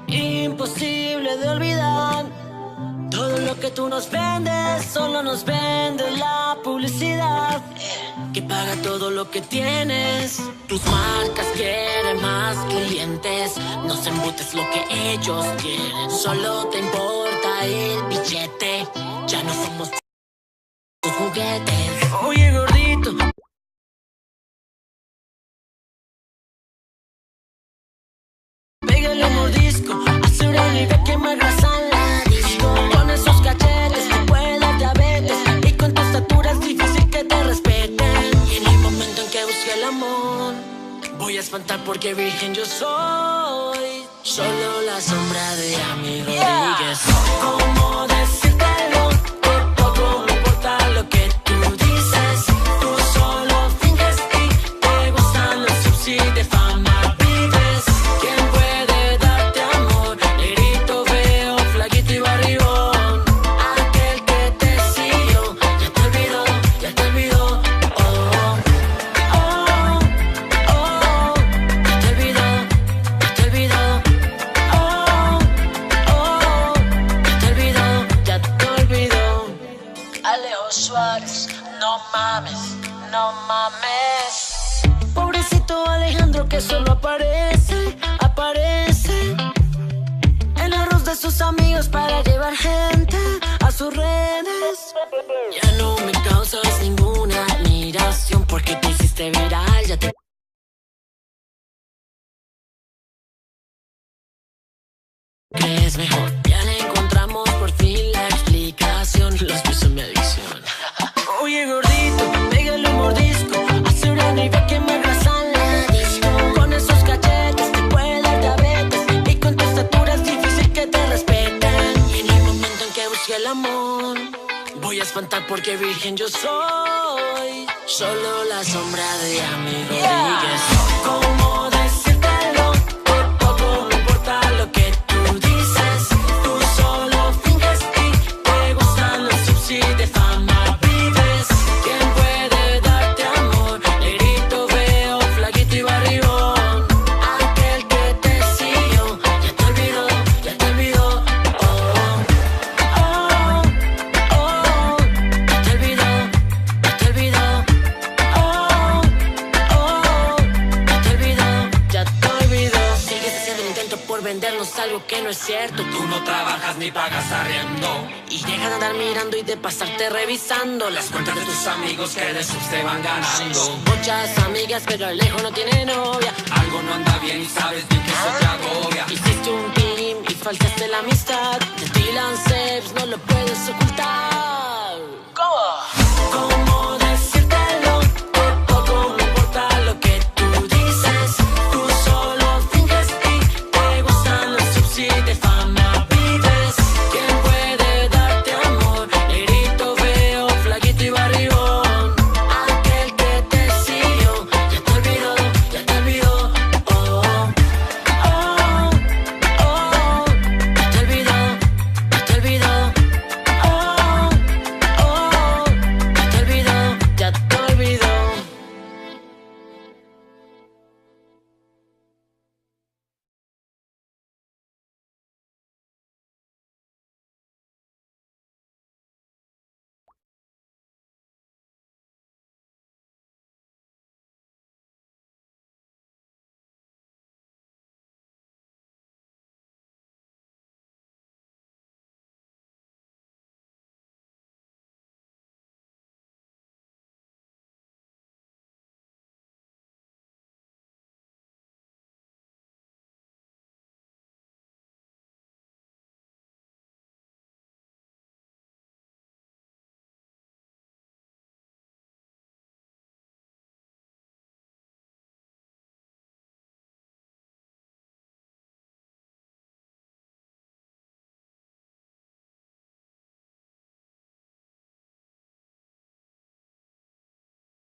Imposible de olvidar todo lo que tú nos vendes, solo nos vende la publicidad que paga todo lo que tienes. Tus marcas quieren más clientes, nos embutes lo que ellos quieren. Solo te importa el billete, ya no somos tus juguetes. Oye, gordito, pégale un mordisco, hace una liga que me agrasan la disco. Con esos cachetes te puede dar diabetes, y con tu estatura es difícil que te respeten. Y en el momento en que busque el amor, voy a espantar porque virgen yo soy. Solo la sombra de amigo Rodríguez. ¿Cómo decírtelo? Que poco me importa lo que tú dices. Tú solo finges y te gustan los subs y de fama vives. ¿Quién puede darte amor? Negrito, feo, flaquito y barrigón. Aquel que te siguió, ya te olvidó, ya te olvidó. Oh, oh, oh, ya te olvidó, ya te olvidó. Oh, oh, ya te olvidó, ya te olvidó. Alejo Suárez, no mames, no mames. Pobrecito Alejandro que solo aparece en los arroz de sus amigos para llevar gente a sus redes. Ya no me causas ninguna admiración porque te hiciste viral, ya te crees mejor. Ya le encontramos por fin la explicación. Los pies son mi adicción. Oye, gordito, pégale un mordisco, hace una nieve que me agrasan la disco. Con esos cachetes te puede dar diabetes, y con tu estatura es difícil que te respeten. Y en el momento en que busque el amor, voy a espantar porque virgen yo soy. Solo la sombra de amigo Rodríguez. ¿Cómo decírtelo? Que poco me importa lo que tú dices. Tú solo finges y te gustan los subs y de fama vives. ¿Quién puede darte amor? Negrito, feo, flaquito y barrigón. Aquel que te siguió, ya te olvidó, ya te olvidó. Oh, oh, oh, ya te olvidó, ya te olvidó. Oh, oh, ya te olvidó, ya te olvidó. Sigues haciendo el intento por vendernos algo que no es cierto. Tú no trabajas ni pagas arriendo. Y deja de andar mirando y de pasarte revisando Las cuentas de tus amigos que de subs te van ganando. Muchas amigas, pero Alejo no tiene novia. Algo no anda bien y sabes bien que eso te agobia. Hiciste un team y faltaste la amistad. De Dylan Sebs no lo puedes ocultar. ¿Cómo?